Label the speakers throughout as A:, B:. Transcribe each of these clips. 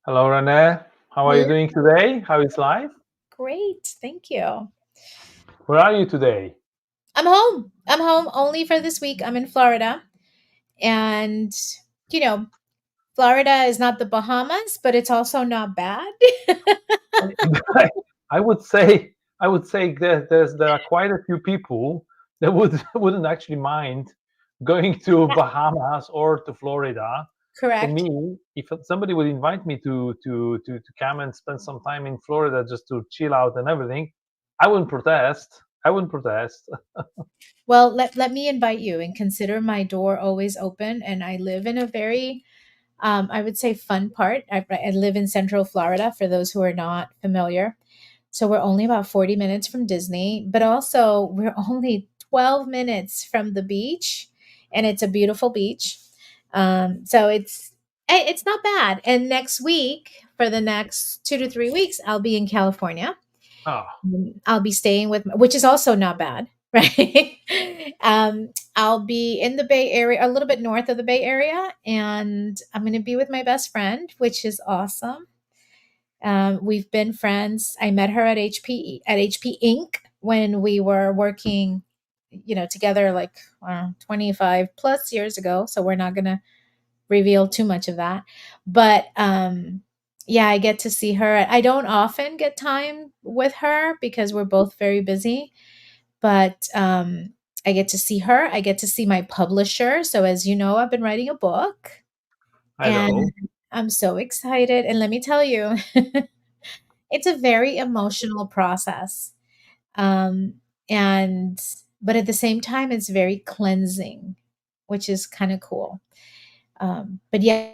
A: Hello, Renee. How are you
B: Hello.
A: doing today? How is life?
B: Great. Thank you.
A: Where are you today?
B: I'm home. I'm home only for this week. I'm in Florida. And, you know, Florida is not the Bahamas, but it's also not bad.
A: I would say there are quite a few people that wouldn't actually mind going to
B: Yeah,
A: Bahamas or to Florida. For
B: correct.
A: me, if somebody would invite me to come and spend some time in Florida just to chill out and everything, I wouldn't protest. I wouldn't protest.
B: Well, let me invite you and consider my door always open. And I live in a very, I would say, fun part. I live in Central Florida for those who are not familiar. So we're only about 40 minutes from Disney, but also we're only 12 minutes from the beach, and it's a beautiful beach. So it's not bad. And next week, for the next 2 to 3 weeks, I'll be in California.
A: Oh,
B: I'll be staying with, which is also not bad, right? I'll be in the Bay Area, a little bit north of the Bay Area, and I'm going to be with my best friend, which is awesome. We've been friends. I met her at HP Inc. when we were working, together like 25 plus years ago. So we're not gonna reveal too much of that. But yeah, I get to see her. I don't often get time with her because we're both very busy. But I get to see her. I get to see my publisher. So as you know, I've been writing a book,
A: I
B: and
A: know.
B: I'm so excited. And let me tell you. It's a very emotional process. Um, and but at the same time, it's very cleansing, which is kind of cool. But yeah,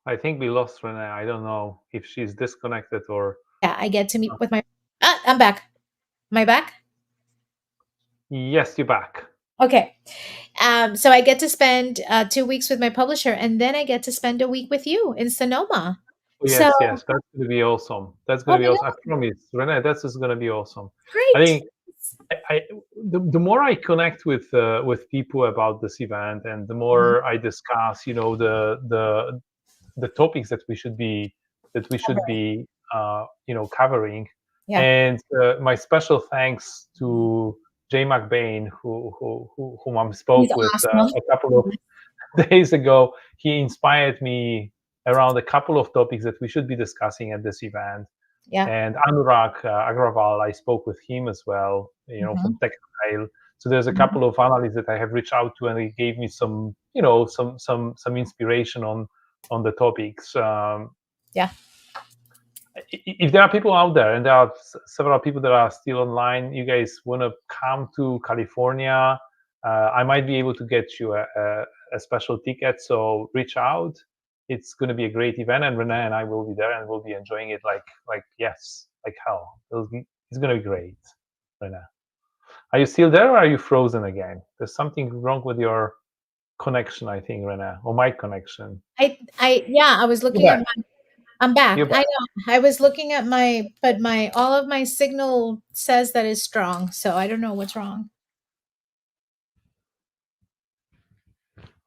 A: I think we lost Renee. I don't know if she's disconnected or.
B: I get to meet with my. I'm back. Am I back?
A: Yes, you're back.
B: Okay. So I get to spend 2 weeks with my publisher, and then I get to spend a week with you in Sonoma.
A: Oh,
B: So,
A: yes, yes, that's going to be awesome. That's going
B: oh
A: to be
B: my
A: awesome. I
B: god,
A: promise, Renee. That's just going to be awesome. I
B: great!
A: think I the more I connect with people about this event, and the
B: Mhm.
A: more I discuss, the topics that we should be covering.
B: Yeah,
A: And my special thanks to Jay McBain, whom I
B: he's
A: spoke with
B: awesome.
A: a couple of days ago. He inspired me around a couple of topics that we should be discussing at this event.
B: Yeah.
A: And Anurag Agrawal, I spoke with him as well, from
B: Mhm.
A: Textile. So there's a
B: Mhm.
A: couple of analysts that I have reached out to, and he gave me some inspiration on the topics.
B: Yeah.
A: If there are people out there, and there are several people that are still online, you guys want to come to California, I might be able to get you a special ticket. So reach out. It's going to be a great event, and Renee and I will be there, and we'll be enjoying it like yes, like hell. It's going to be great. Renee, are you still there, or are you frozen again? There's something wrong with your connection, I think, Renee, or my connection.
B: Yeah, I was
A: You're
B: looking at
A: back.
B: my. I'm back.
A: You're
B: I
A: back.
B: know. I was looking at but my all of my signal says that is strong, so I don't know what's wrong.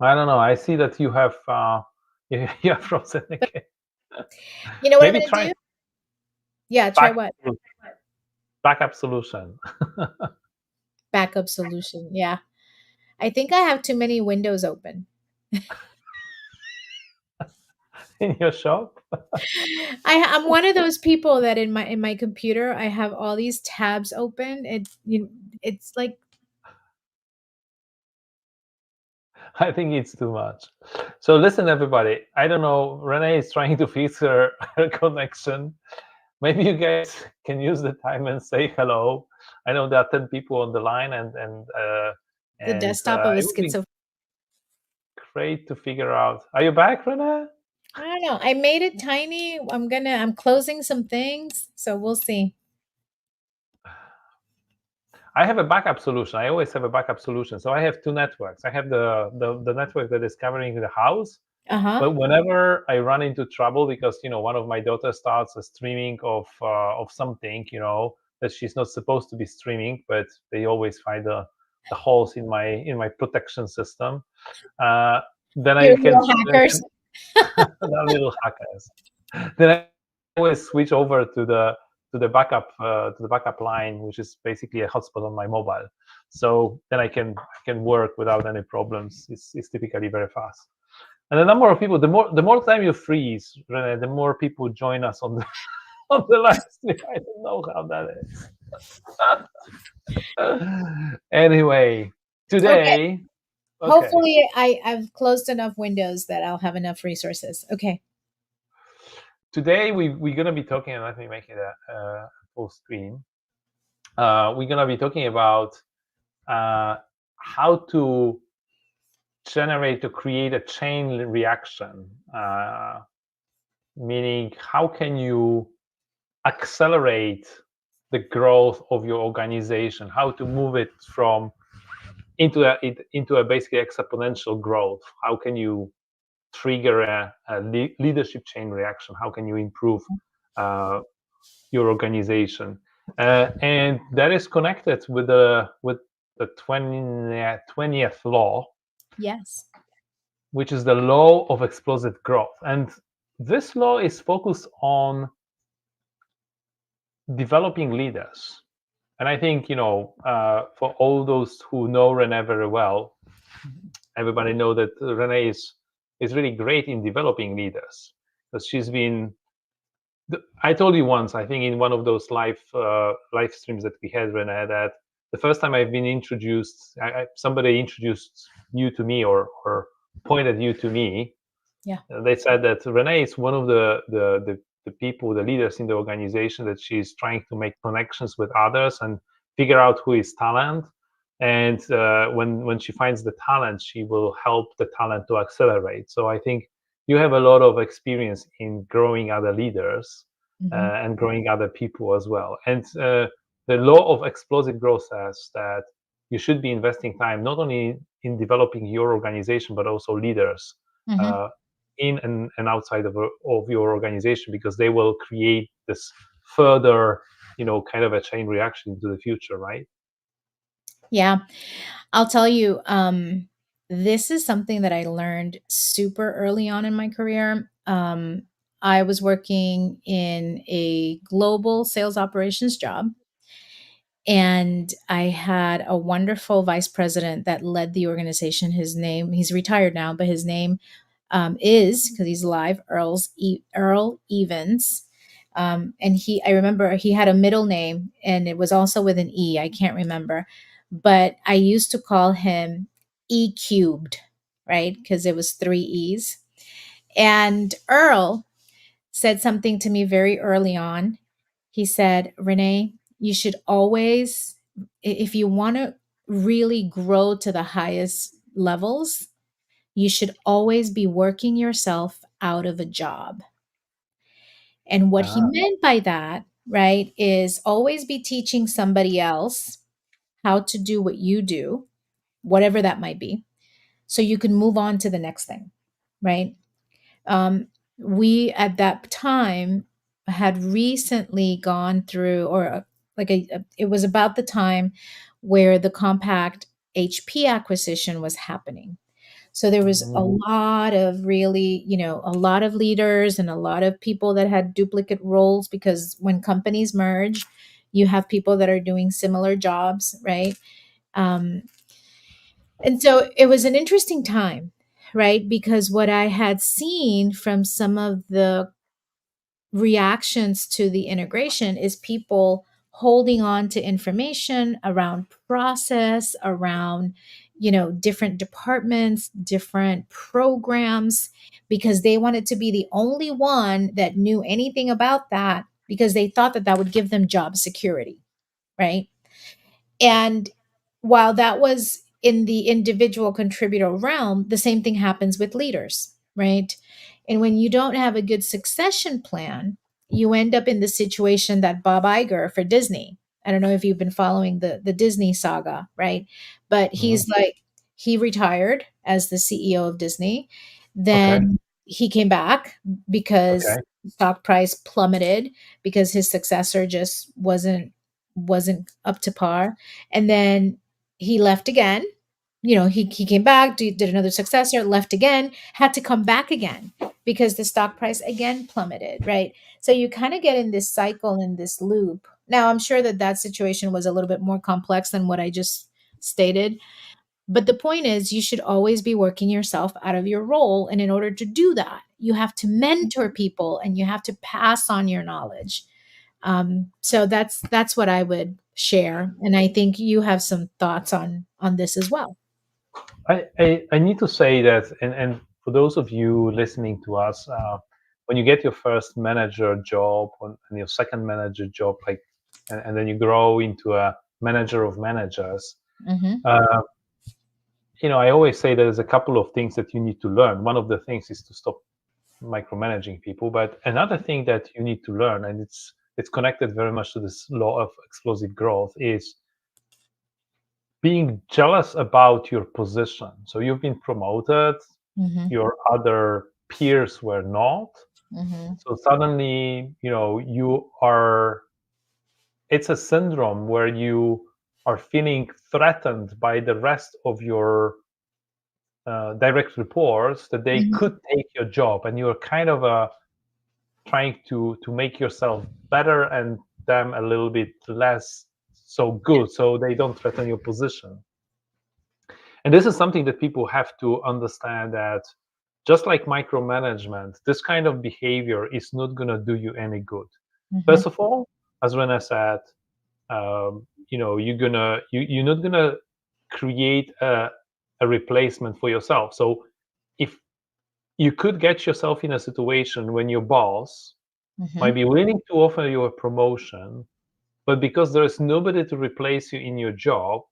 A: I don't know. I see that you have you have frozen
B: But
A: again.
B: you know what I'm
A: Maybe
B: gonna
A: try
B: do? Yeah, try
A: back
B: what?
A: backup solution
B: Backup solution. Yeah. I think I have too many windows open.
A: in your shop.
B: I'm one of those people that in my computer I have all these tabs open. It's like
A: I think it's too much. So listen, everybody. I don't know. Renee is trying to fix her connection. Maybe you guys can use the time and say hello. I know there are 10 people on the line,
B: the desktop of a
A: it would be
B: schizo.
A: great to figure out. Are you back, Renee?
B: I don't know. I made it tiny. I'm closing some things, so we'll see.
A: I have a backup solution. I always have a backup solution. So I have two networks. I have the network that is covering the house,
B: Uh-huh.
A: but whenever I run into trouble because one of my daughters starts a streaming of something that she's not supposed to be streaming, but they always find the holes in my protection system. Uh, then
B: Your
A: I can
B: little hackers.
A: the little hackers. Then I always switch over to the backup line, which is basically a hotspot on my mobile. So then I can work without any problems. It's typically very fast. And the number of people, the more time you freeze, Rene, the more people join us on the on the live stream. I don't know how that is. Anyway,
B: Okay.
A: today, okay,
B: Hopefully, I've closed enough windows that I'll have enough resources. Okay.
A: today we're gonna be talking. Let me make it a full screen. We're gonna be talking about how to generate to create a chain reaction, meaning how can you accelerate the growth of your organization, how to move it from into a basically exponential growth. How can you trigger a leadership chain reaction? How can you improve uh, your organization? And that is connected with the 20th law,
B: Yes.
A: which is the law of explosive growth. And this law is focused on developing leaders. And I think, for all those who know Rene very well, everybody know that Rene is really great in developing leaders, because she's been. I told you once, I think in one of those live streams that we had, Rene, that the first time I've been introduced, somebody introduced you to me, or pointed you to me.
B: Yeah.
A: They said that Rene is one of the people, the leaders in the organization, that she's trying to make connections with others and figure out who is talent. And when she finds the talent, she will help the talent to accelerate. So I think you have a lot of experience in growing other leaders
B: Hmm.
A: and growing other people as well. And the law of explosive growth says that you should be investing time not only in developing your organization, but also leaders
B: Hmm.
A: uh, in and outside of your organization, because they will create this further, kind of a chain reaction into the future, right?
B: Yeah. I'll tell you, this is something that I learned super early on in my career. I was working in a global sales operations job, and I had a wonderful vice president that led the organization. His name, he's retired now, but his name is, because he's alive, Earl Evans. And I remember he had a middle name and it was also with an E. I can't remember, but I used to call him E cubed, right? Because it was three E's. And Earl said something to me very early on. He said, Renee, you should always, if you want to really grow to the highest levels, you should always be working yourself out of a job. And what he
A: Ah,
B: meant by that, right, is always be teaching somebody else how to do what you do, whatever that might be, so you can move on to the next thing, right? Um, we at that time had recently gone through, or it was about the time where the Compact HP acquisition was happening. So there was a
A: mm,
B: lot of really, a lot of leaders and a lot of people that had duplicate roles, because when companies merge, you have people that are doing similar jobs, right? Um, and so it was an interesting time, right? Because what I had seen from some of the reactions to the integration is people holding on to information around process, around different departments, different programs, because they wanted to be the only one that knew anything about that, because they thought that that would give them job security, right? And while that was in the individual contributor realm, the same thing happens with leaders, right? And when you don't have a good succession plan, you end up in the situation that Bob Iger for Disney. I don't know if you've been following the Disney saga, right? But
A: mhm.
B: he's like, he retired as the CEO of Disney.
A: Okay,
B: Then he came back because
A: okay.
B: stock price plummeted, because his successor just wasn't up to par. And then he left again. He came back, did another successor, left again, had to come back again because the stock price again plummeted, right? So you kind of get in this cycle, in this loop. Now, I'm sure that situation was a little bit more complex than what I just stated. But the point is, you should always be working yourself out of your role. And in order to do that, you have to mentor people and you have to pass on your knowledge. So that's what I would share. And I think you have some thoughts on this as well.
A: I need to say that, and for those of you listening to us, when you get your first manager job and your second manager job, and then you grow into a manager of managers,
B: Mm-hmm.
A: uh, I always say there's a couple of things that you need to learn. One of the things is to stop micromanaging people, but another thing that you need to learn, and it's connected very much to this law of explosive growth, is being jealous about your position. So you've been promoted,
B: Mm-hmm.
A: your other peers were not.
B: Mm-hmm.
A: So suddenly, you are, it's a syndrome where you are feeling threatened by the rest of your direct reports that they
B: Mm-hmm.
A: could take your job, and you're kind of trying to make yourself better and them a little bit less so good, so they don't threaten your position. And this is something that people have to understand, that just like micromanagement, this kind of behavior is not going to do you any good.
B: Mm-hmm.
A: First of all, as Rena said, you're not gonna create a replacement for yourself. So if you could get yourself in a situation when your boss
B: Mm-hmm.
A: might be willing to offer you a promotion, but because there is nobody to replace you in your job,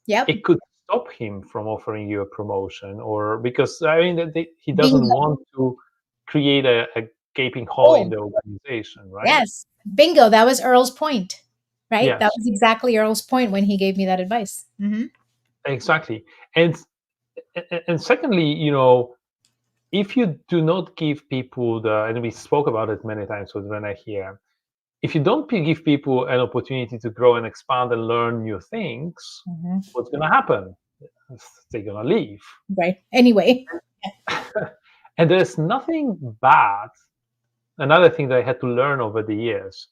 B: Yep.
A: it could stop him from offering you a promotion, or because he doesn't
B: Bingo.
A: want to create a gaping hole in
B: Oh,
A: the organization, right?
B: yes. Bingo. That was Earl's point, right? That
A: Yes,
B: was exactly Earl's point when he gave me that advice. Mm-hmm.
A: exactly. And secondly, if you do not give people and we spoke about it many times with Rena here, if you don't give people an opportunity to grow and expand and learn new things,
B: Mm-hmm.
A: what's going to happen? They're going to leave.
B: Right. Anyway.
A: And there's nothing bad. Another thing that I had to learn over the years.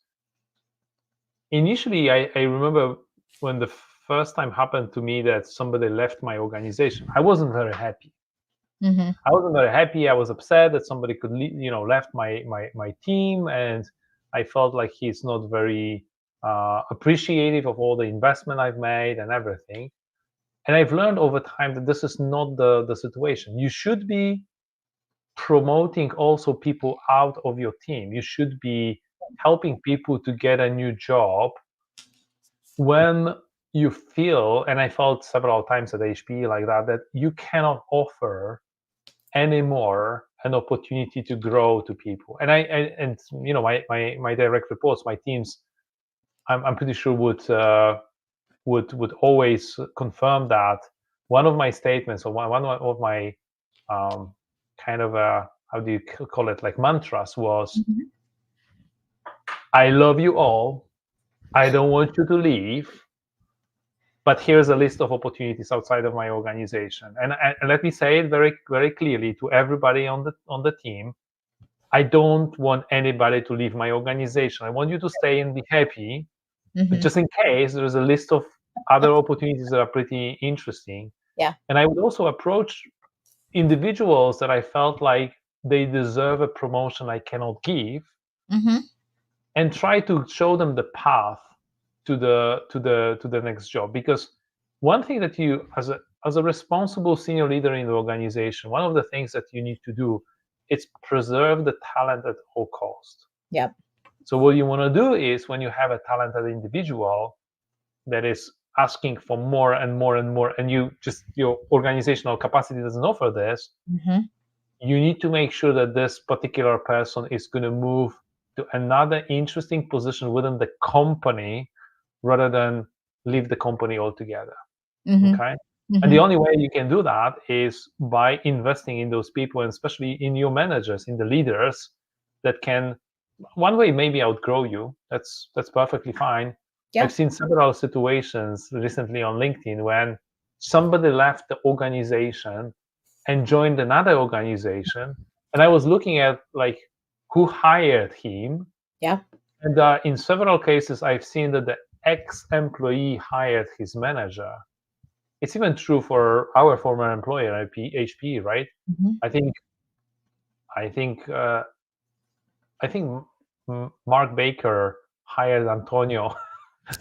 A: Initially, I remember when the first time happened to me that somebody left my organization, I wasn't very happy.
B: Mm-hmm.
A: I wasn't very happy. I was upset that somebody could, left my team, and I felt like he's not very appreciative of all the investment I've made and everything. And I've learned over time that this is not the situation. You should be promoting also people out of your team. You should be helping people to get a new job when you feel, and I felt several times at HP like that you cannot offer anymore an opportunity to grow to people. And my direct reports, my teams, I'm pretty sure would always confirm that. One of my statements, or one of my kind of how do you call it, like mantras, was,
B: Mm-hmm.
A: I love you all, I don't want you to leave, but here's a list of opportunities outside of my organization. And let me say it very, very clearly to everybody on the team. I don't want anybody to leave my organization. I want you to stay and be happy. But
B: Mm-hmm.
A: just in case, there's a list of other opportunities that are pretty interesting.
B: Yeah.
A: And I would also approach individuals that I felt like they deserve a promotion I cannot give,
B: Mm-hmm.
A: and try to show them the path to the next job. Because one thing that you, as a responsible senior leader in the organization, one of the things that you need to do is preserve the talent at all cost.
B: Yep.
A: So what you want to do is, when you have a talented individual that is asking for more and more and more, and your organizational capacity doesn't offer this,
B: Mm-hmm.
A: you need to make sure that this particular person is going to move to another interesting position within the company, rather than leave the company altogether.
B: Mm-hmm.
A: Okay. And
B: Mm-hmm.
A: the only way you can do that is by investing in those people, and especially in your managers, in the leaders that can one way maybe outgrow you. That's perfectly fine.
B: Yeah.
A: I've seen several situations recently on LinkedIn when somebody left the organization and joined another organization, and I was looking at like who hired him,
B: Yeah.
A: and in several cases I've seen that the ex-employee hired his manager. It's even true for our former employer at HP, right?
B: Mhm.
A: I think I think I think Mark Baker hired Antonio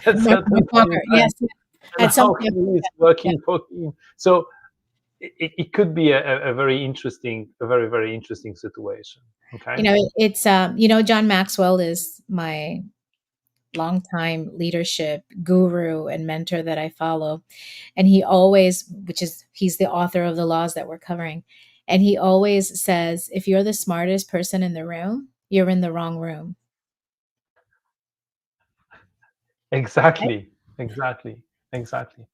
A: at certain
B: Mark
A: point in
B: Walker.
A: time,
B: Yes.
A: and
B: At some
A: how
B: point.
A: he is
B: Yeah.
A: working for him. So it could be a very interesting, a very, very interesting situation. Okay.
B: It's John Maxwell is my longtime leadership guru and mentor that I follow. And he always, he's the author of the laws that we're covering. And he always says, if you're the smartest person in the room, you're in the wrong room. Right?
A: Exactly. Exactly. Exactly.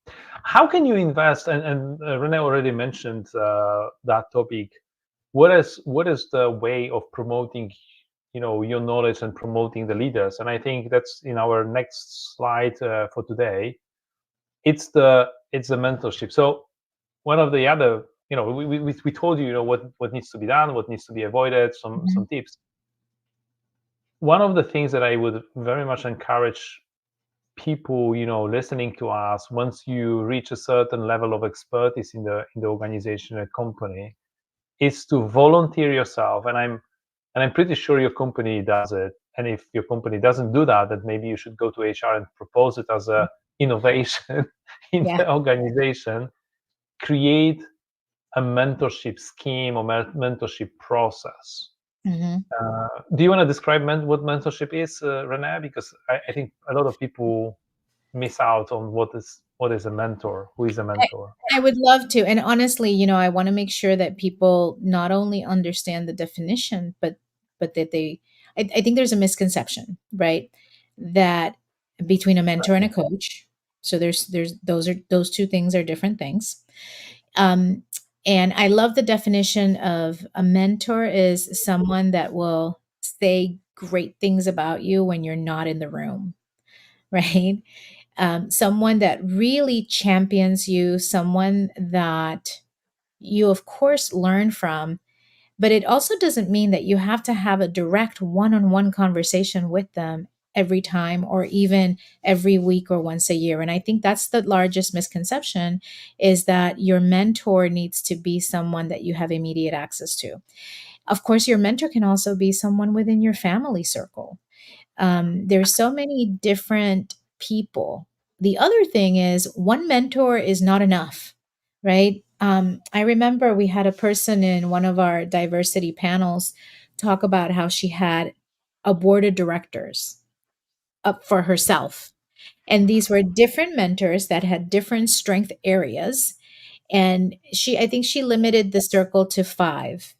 A: How can you invest? And Rene already mentioned that topic. What is the way of promoting, your knowledge and promoting the leaders? And I think that's in our next slide for today. It's the mentorship. So one of the other, we told you, what needs to be done, what needs to be avoided, some
B: Mhm.
A: some tips. One of the things that I would very much encourage people, listening to us, once you reach a certain level of expertise in the organization or company, is to volunteer yourself. And I'm pretty sure your company does it. And if your company doesn't do that, then maybe you should go to HR and propose it as a innovation in
B: Yeah.
A: the organization. Create a mentorship scheme or mentorship process.
B: Hmm.
A: Do you want to describe what mentorship is, Renee? Because I think a lot of people miss out on what is a mentor, who is a
B: I,
A: mentor.
B: I would love to. And honestly, I want to make sure that people not only understand the definition, but that I think there's a misconception, right? That between a mentor and a coach. So there's those two things are different things. Um, and I love the definition of a mentor is someone that will say great things about you when you're not in the room, right? Someone that really champions you, someone that you, of course, learn from. But it also doesn't mean that you have to have a direct one on one conversation with them every time or even every week or once a year. And I think that's the largest misconception is that your mentor needs to be someone that you have immediate access to. Of course, your mentor can also be someone within your family circle. There's so many different people. The other thing is one mentor is not enough, right? I remember we had a person in one of our diversity panels talk about how she had a board of directors up for herself. And these were different mentors that had different strength areas. And I think she limited the circle to five,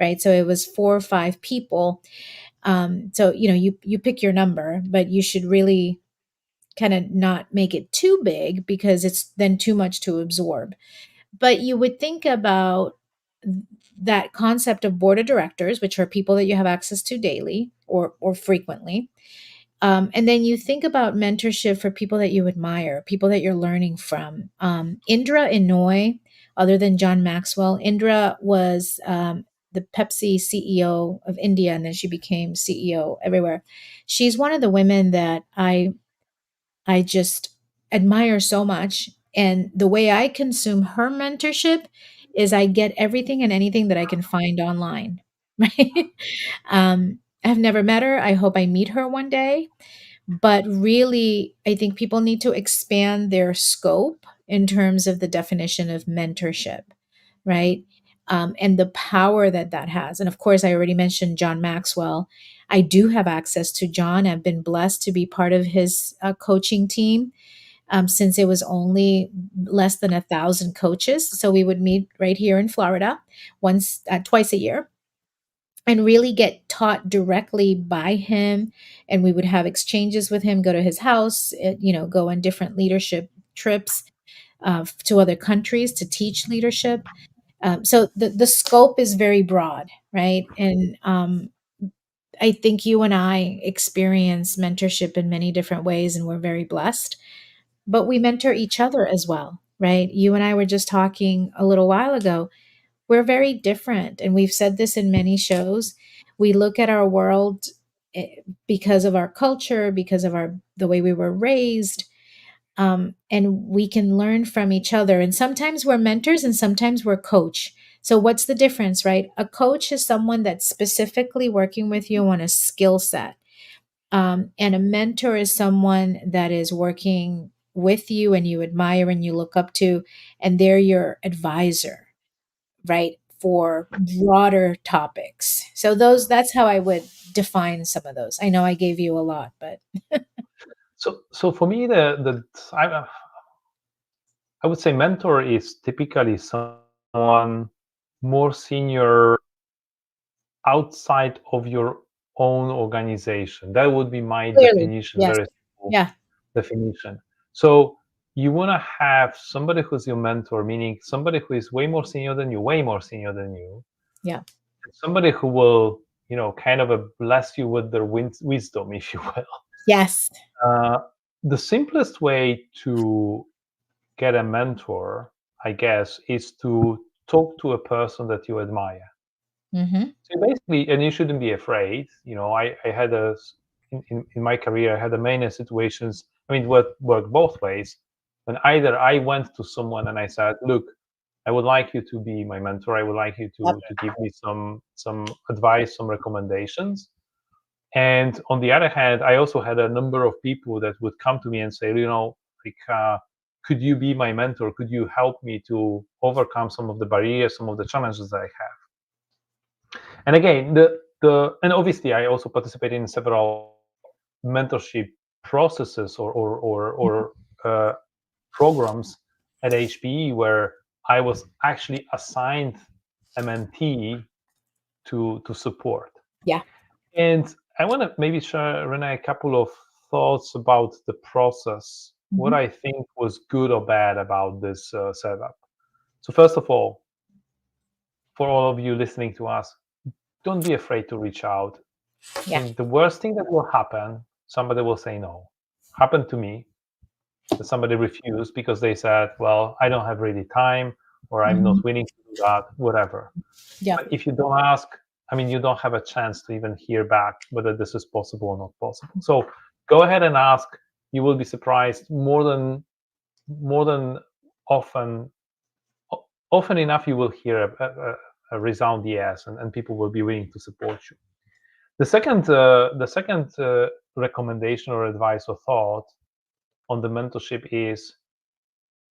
B: right? So it was 4 or 5 people. So you pick your number, but you should really kind of not make it too big because it's then too much to absorb. But you would think about that concept of board of directors, which are people that you have access to daily or frequently. And then you think about mentorship for people that you admire, people that you're learning from. Indra Inouye, other than John Maxwell, Indra was the Pepsi CEO of India, and then she became CEO everywhere. She's one of the women that I just admire so much. And the way I consume her mentorship is I get everything and anything that I can find online. Right? I've never met her. I hope I meet her one day. But really, I think people need to expand their scope in terms of the definition of mentorship, right? And the power that that has. And of course, I already mentioned John Maxwell. I do have access to John. I've been blessed to be part of his coaching team since it was only less than 1,000 coaches. So we would meet right here in Florida twice a year and really get taught directly by him. And we would have exchanges with him, go to his house, go on different leadership trips to other countries to teach leadership. So the scope is very broad, right? And I think you and I experience mentorship in many different ways, and we're very blessed. But we mentor each other as well. right? You and I were just talking a little while ago. We're very different. And we've said this in many shows. We look at our world because of our culture, because of the way we were raised, and we can learn from each other. And sometimes we're mentors and sometimes we're coach. So what's the difference, right? A coach is someone that's specifically working with you on a skill set. And a mentor is someone that is working with you and you admire and you look up to, and they're your advisor, right? For broader topics. So that's how I would define some of those. I know I gave you a lot, but
A: So for me, I would say mentor is typically someone more senior outside of your own organization. That would be my
B: clearly,
A: definition,
B: yes.
A: very simple
B: Yeah.
A: definition. So you want to have somebody who's your mentor, meaning somebody who is way more senior than you, way more senior than you,
B: Yeah.
A: somebody who will, kind of bless you with their wisdom, if you will.
B: Yes.
A: Uh, the simplest way to get a mentor, I guess, is to talk to a person that you admire.
B: Mm-hmm.
A: So basically, and you shouldn't be afraid. I had in my career, I had many situations. I mean, what worked both ways. When either I went to someone and I said, "Look, I would like you to be my mentor. I would like you
B: Yep.
A: to give me some advice, some recommendations." And on the other hand, I also had a number of people that would come to me and say, like, could you be my mentor? Could you help me to overcome some of the barriers, some of the challenges that I have? And again, and obviously, I also participated in several mentorship processes or programs at HPE where I was actually assigned a mentee to support.
B: Yeah.
A: And I want to maybe share, Renee, a couple of thoughts about the process, what
B: Mm-hmm.
A: I think was good or bad about this setup. So, first of all, for all of you listening to us, don't be afraid to reach out. I
B: Yeah.
A: mean, the worst thing that will happen, somebody will say no. Happened to me that somebody refused because they said, well, I don't have really time or I'm
B: Mm-hmm.
A: not willing to do that, whatever.
B: Yeah.
A: But if you don't ask, I mean, you don't have a chance to even hear back whether this is possible or not possible. So go ahead and ask. You will be surprised more than often. Often enough, you will hear a resound yes, and people will be willing to support you. The second recommendation or advice or thought on the mentorship is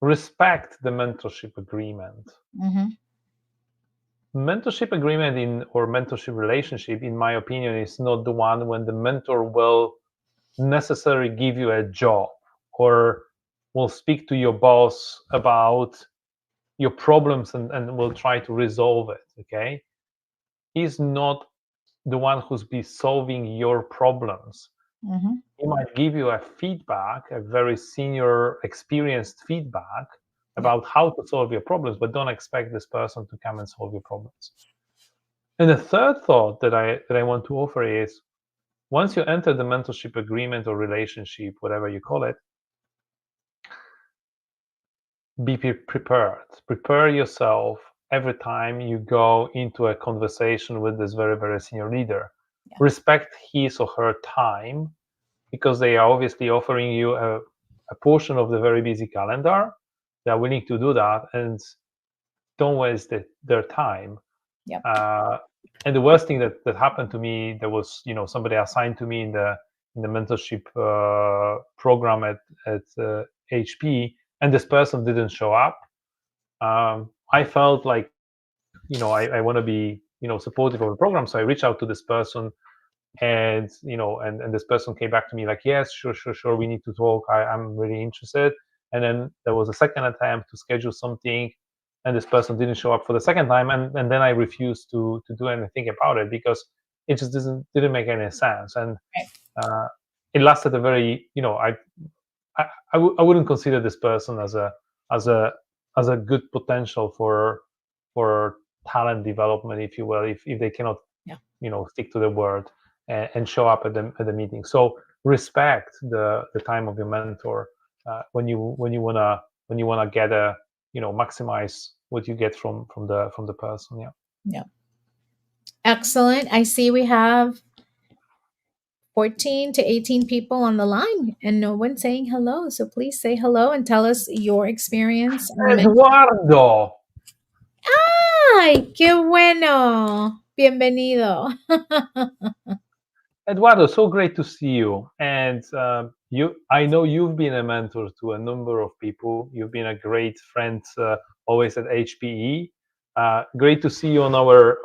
A: respect the mentorship agreement.
B: Mm-hmm.
A: Mentorship agreement or mentorship relationship, in my opinion, is not the one when the mentor will necessarily give you a job or will speak to your boss about your problems and will try to resolve it. Okay, he's not the one who's be solving your problems.
B: Mm-hmm.
A: He might give you a feedback, a very senior, experienced feedback
B: Yeah.
A: about how to solve your problems, but don't expect this person to come and solve your problems. And the third thought that I want to offer is once you enter the mentorship agreement or relationship, whatever you call it, be prepared. Prepare yourself every time you go into a conversation with this very, very senior leader.
B: Yeah.
A: Respect his or her time because they are obviously offering you a portion of the very busy calendar. They are willing to do that, and don't waste their time.
B: Yep.
A: Uh, and the worst thing that happened to me, there was somebody assigned to me in the mentorship program at HP, and this person didn't show up. I felt like I want to be supportive of the program, so I reached out to this person, and this person came back to me like, yes, sure, we need to talk. I'm really interested. And then there was a second attempt to schedule something, and this person didn't show up for the second time, and then I refused to do anything about it because it just didn't make any sense. And
B: Right.
A: uh, it lasted a very I wouldn't consider this person as a as a good potential for talent development, if you will, if they cannot
B: Yeah.
A: stick to the word and show up at the meeting. So respect the time of your mentor when you wanna when you want to gather, maximize what you get from the person. Yeah.
B: Yeah. Excellent. I see we have 14 to 18 people on the line and no one saying hello. So please say hello and tell us your experience.
A: Eduardo.
B: ¡Ay, qué bueno! Bienvenido.
A: Eduardo, so great to see you. And I know you've been a mentor to a number of people. You've been a great friend, always at HPE. Great to see you on our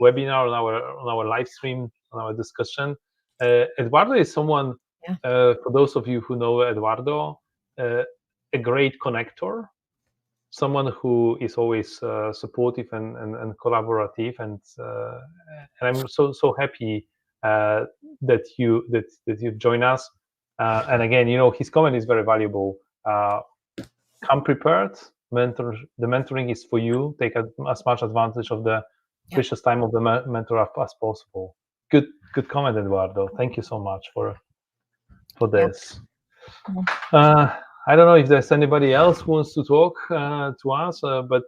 A: webinar, on our live stream, on our discussion. Eduardo is someone, for those of you who know Eduardo, a great connector, someone who is always supportive and collaborative, and I'm so happy that you join us. And again, his comment is very valuable. Come prepared. The mentoring is for you. Take as much advantage of the precious time of the mentor as possible. Good comment, Eduardo. Thank you so much for this. I don't know if there's anybody else who wants to talk to us, but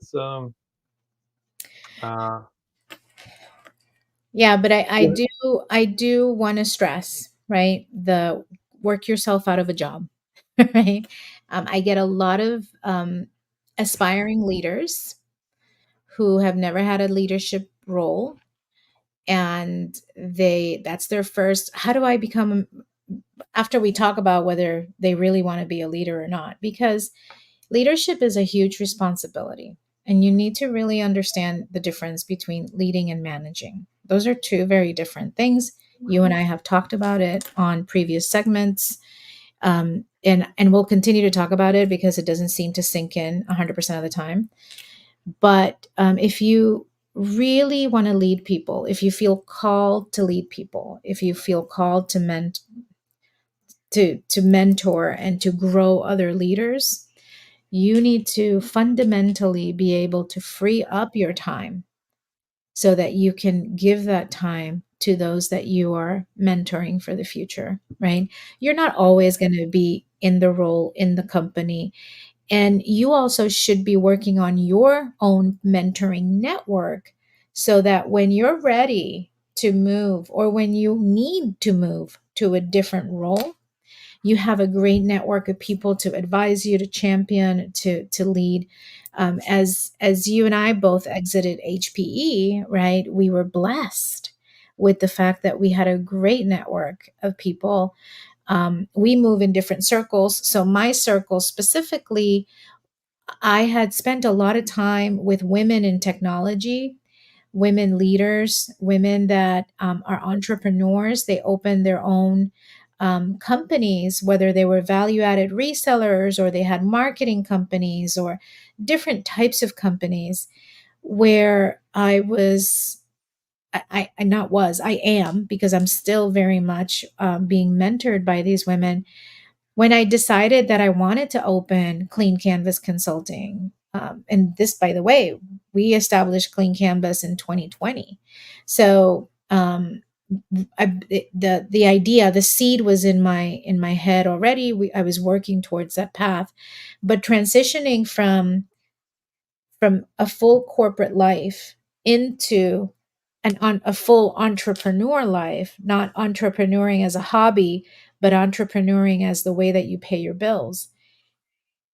B: yeah, but I do want to stress, right? The work yourself out of a job, right? I get a lot of aspiring leaders who have never had a leadership role, and that's their first. How do I become? After we talk about whether they really want to be a leader or not, because leadership is a huge responsibility, and you need to really understand the difference between leading and managing. Those are two very different things. You and I have talked about it on previous segments, and we'll continue to talk about it because it doesn't seem to sink in 100% of the time. But if you really want to lead people, if you feel called to lead people, if you feel called to mentor and to grow other leaders, you need to fundamentally be able to free up your time so that you can give that time to those that you are mentoring for the future, right? You're not always going to be in the role in the company. And you also should be working on your own mentoring network so that when you're ready to move or when you need to move to a different role, you have a great network of people to advise you, to champion, to lead. As you and I both exited HPE, right? We were blessed with the fact that we had a great network of people. We move in different circles. So my circle specifically, I had spent a lot of time with women in technology, women leaders, women that are entrepreneurs. They opened their own companies, whether they were value added resellers or they had marketing companies or different types of companies, where I was. I not was, I am, because I'm still very much being mentored by these women. When I decided that I wanted to open Clean Canvas Consulting, and this, by the way, we established Clean Canvas in 2020. So the idea, the seed was in my head already. I was working towards that path, but transitioning from a full corporate life into a full entrepreneur life, not entrepreneuring as a hobby, but entrepreneuring as the way that you pay your bills.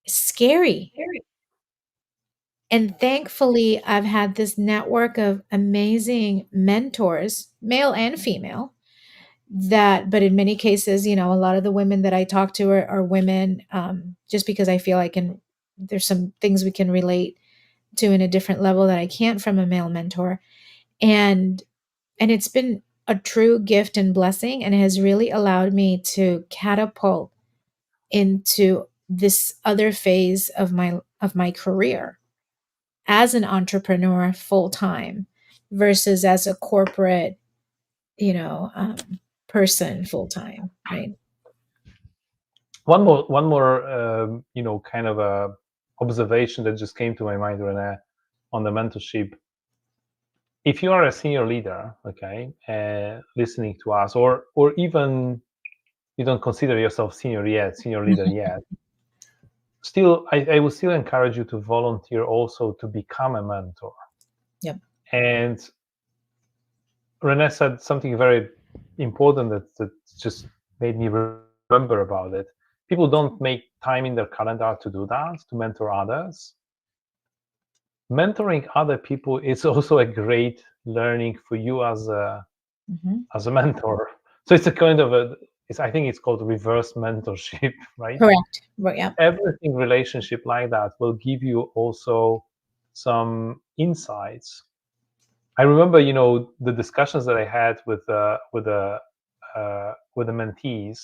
B: Scary. And thankfully, I've had this network of amazing mentors, male and female, but in many cases, a lot of the women that I talk to are women, just because I feel there's some things we can relate to in a different level that I can't from a male mentor. And it's been a true gift and blessing, and it has really allowed me to catapult into this other phase of my career as an entrepreneur full time versus as a corporate, person full time, right?
A: One more, kind of a observation that just came to my mind, Renee, on the mentorship. If you are a senior leader, okay, listening to us, or even you don't consider yourself senior leader yet, I will still encourage you to volunteer also to become a mentor.
B: Yep.
A: And Renee said something very important that just made me remember about it. People don't make time in their calendar to do that, to mentor others. Mentoring other people is also a great learning for you
B: Hmm.
A: as a mentor. So it's a kind of I think it's called reverse mentorship, right?
B: Correct. Right. Yep.
A: Everything relationship like that will give you also some insights. I remember, the discussions that I had with the mentees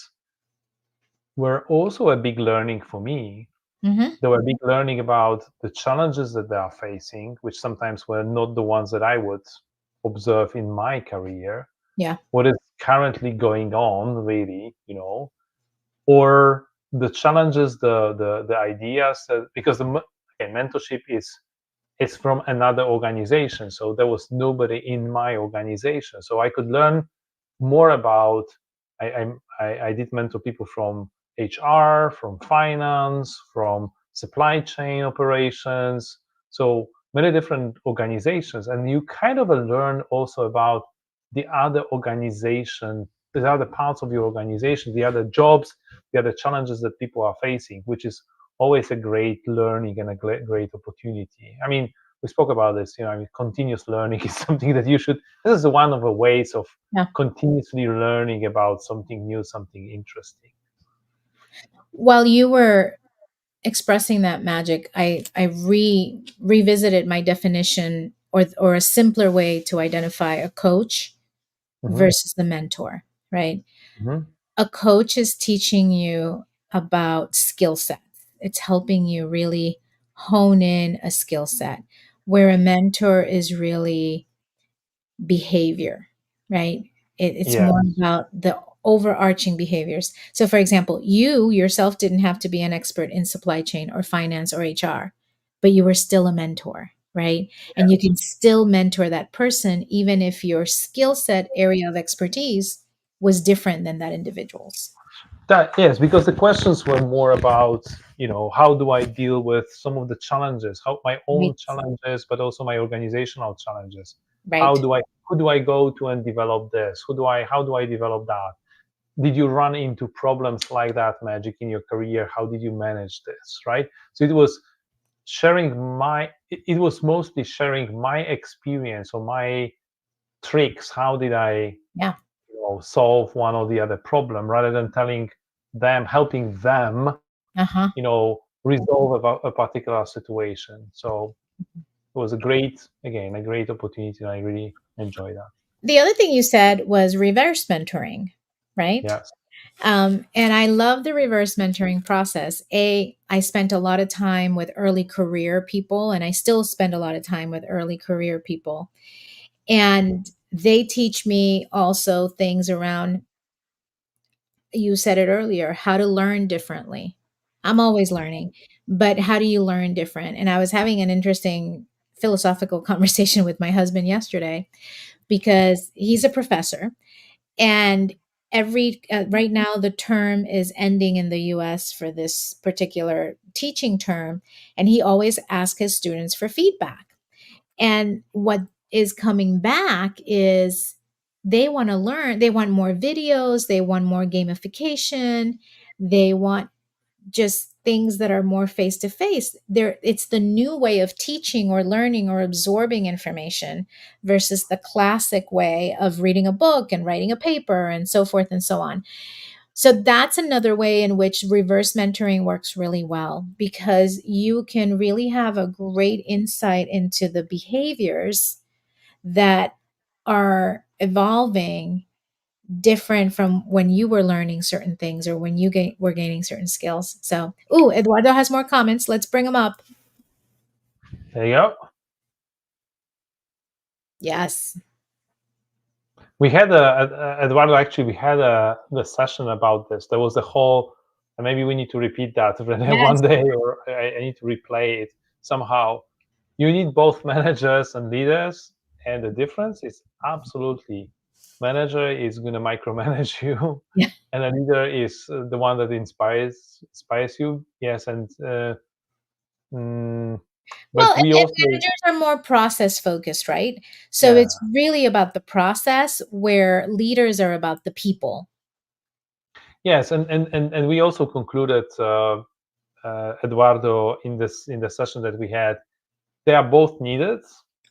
A: were also a big learning for me.
B: Hmm.
A: They were a big learning about the challenges that they are facing, which sometimes were not the ones that I would observe in my career.
B: Yeah.
A: What is currently going on, really, or the challenges, the ideas, because again, mentorship is from another organization, so there was nobody in my organization, so I could learn more about. I did mentor people from HR, from finance, from supply chain operations, so many different organizations, and you kind of learn also about the other organization, the other parts of your organization, the other jobs, the other challenges that people are facing, which is always a great learning and a great opportunity. I mean, we spoke about this. I mean, continuous learning is something that you should. This is one of the ways of
B: Yeah.
A: continuously learning about something new, something interesting.
B: While you were expressing that magic, I revisited my definition, or a simpler way to identify a coach
A: Hmm.
B: versus the mentor, right?
A: Hmm.
B: A coach is teaching you about skill sets. It's helping you really hone in a skill set, where a mentor is really behavior, right? It's
A: Yeah,
B: more about the overarching behaviors. So, for example, you yourself didn't have to be an expert in supply chain or finance or HR, but you were still a mentor, right? And you can still mentor that person, even if your skill set area of expertise was different than that individual's.
A: that yes, because the questions were more about how do I deal with some of the challenges, how my own
B: Right.
A: challenges, but also my organizational challenges. How
B: Right.
A: do I who do I go to and develop this? How do I develop that? Did you run into problems like that, Magic, in your career? How did you manage this? Right. So it was mostly sharing my experience or my tricks. How did I
B: Yeah.
A: solve one or the other problem, rather than helping them,
B: Uh-huh.
A: resolve a particular situation. So it was a great opportunity, and I really enjoyed that.
B: The other thing you said was reverse mentoring, right?
A: Yes.
B: And I love the reverse mentoring process. I spent a lot of time with early career people, and I still spend a lot of time with early career people. And they teach me also things around, you said it earlier, how to learn differently. I'm always learning, but how do you learn different? And I was having an interesting philosophical conversation with my husband yesterday, because he's a professor, and every right now the term is ending in the US for this particular teaching term, and he always asks his students for feedback. And what is coming back is they want to learn, they want more videos, they want more gamification, they want just things that are more face to face. There, it's the new way of teaching or learning or absorbing information versus the classic way of reading a book and writing a paper and so forth and so on. So that's another way in which reverse mentoring works really well, because you can really have a great insight into the behaviors that are evolving different from when you were learning certain things, or when were gaining certain skills. So, ooh, Eduardo has more comments. Let's bring them up.
A: There you go.
B: Yes.
A: We had Eduardo. Actually, we had the session about this. There was the whole. Maybe we need to repeat that one
B: Yes.
A: day, or I need to replay it somehow. You need both managers and leaders, and the difference is absolutely manager is going to micromanage you,
B: Yeah.
A: and a leader is the one that inspires you. Yes, and mm,
B: Well,
A: but we
B: and
A: also,
B: managers are more process focused, right? So
A: yeah,
B: it's really about the process where leaders are about the people.
A: yes, and we also concluded, Eduardo, in the session that we had, they are both needed.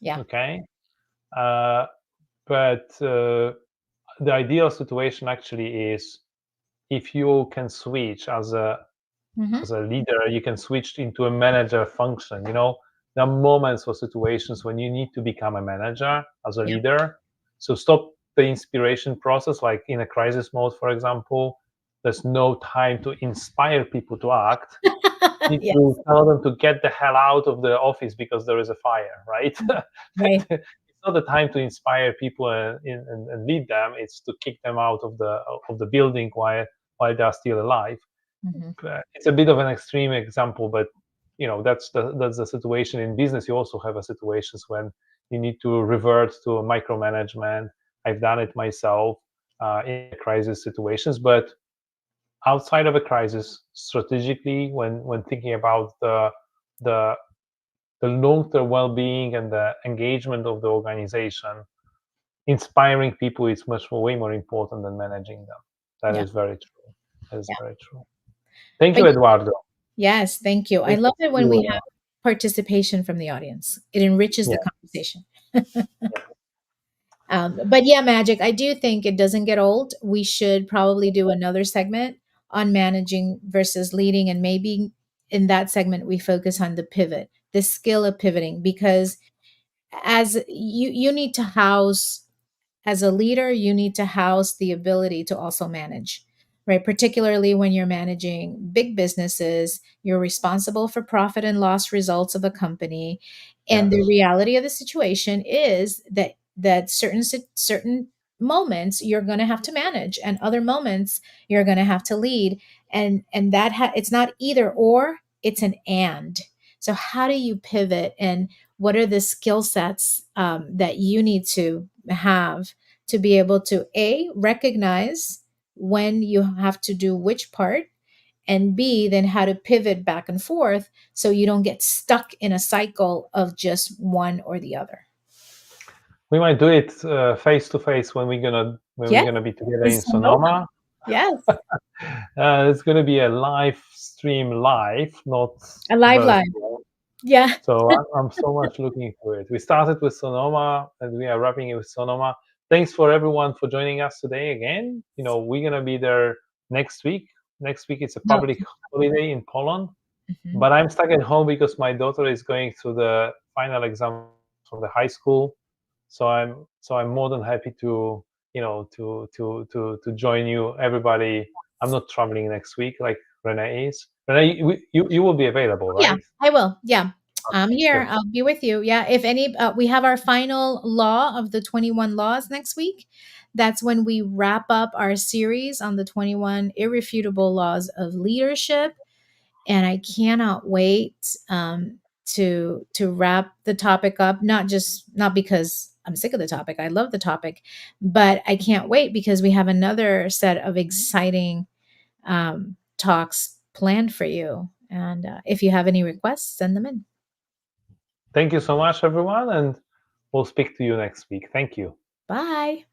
B: Yeah.
A: Okay, uh, but the ideal situation actually is if you can switch
B: Hmm.
A: as a leader, you can switch into a manager function. There are moments or situations when you need to become a manager as a
B: Yeah.
A: leader. So stop the inspiration process, like in a crisis mode, for example. There's no time to inspire people to act. You need
B: Yeah.
A: to tell them to get the hell out of the office because there is a fire, right?
B: Right.
A: It's not the time to inspire people and lead them. It's to kick them out of the building while they are still alive.
B: Hmm.
A: It's a bit of an extreme example, but that's the situation in business. You also have a situations when you need to revert to micromanagement. I've done it myself in crisis situations, but outside of a crisis, strategically, when thinking about the the long-term well-being and the engagement of the organization, inspiring people is way more important than managing them. That
B: Yeah.
A: is very true. That is
B: Yeah.
A: very true. Thank
B: But
A: you, Eduardo.
B: yes, thank you. I
A: Great
B: love
A: to
B: it
A: see
B: when we
A: you.
B: have participation from the audience. It enriches the
A: Yeah,
B: conversation.
A: yeah,
B: But yeah, Magic, I do think it doesn't get old. We should probably do another segment on managing versus leading. And maybe in that segment, we focus on the pivot, the skill of pivoting, because as you need to house as a leader, you need to house the ability to also manage, right? Particularly when you're managing big businesses, you're responsible for profit and loss results of a company. And the
A: yes.
B: reality of the situation is that certain moments you're going to have to manage and other moments you're going to have to lead. And it's not either or, it's an and. So how do you pivot, and what are the skill sets that you need to have to be able to A, recognize when you have to do which part, and B, then how to pivot back and forth so you don't get stuck in a cycle of just one or the other.
A: We might do it face to face when we're
B: Yeah,
A: gonna be together
B: in
A: in
B: Sonoma.
A: Sonoma.
B: Yes,
A: It's gonna be a live stream, live, not
B: a live.
A: virtual.
B: Yeah,
A: So I'm so much looking for it. We started with Sonoma and we are wrapping it with Sonoma. Thanks for everyone for joining us today again. We're gonna be there next week. Next week it's a
B: no.
A: public holiday in Poland,
B: Mhm.
A: but I'm stuck at home because my daughter is going through the final exam from the high school. So I'm more than happy to to join you, everybody. I'm not traveling next week like Renee is. Renee, you will be available,
B: Yeah,
A: right?
B: I will. Yeah. I'm
A: Okay,
B: here.
A: good.
B: I'll be with you. Yeah. If any, we have our final law of the 21 laws next week. That's when we wrap up our series on the 21 irrefutable laws of leadership. And I cannot wait to wrap the topic up. Not because I'm sick of the topic. I love the topic, but I can't wait because we have another set of exciting talks planned for you. And if you have any requests, send them in.
A: Thank you so much, everyone, and we'll speak to you next week. Thank you.
B: Bye.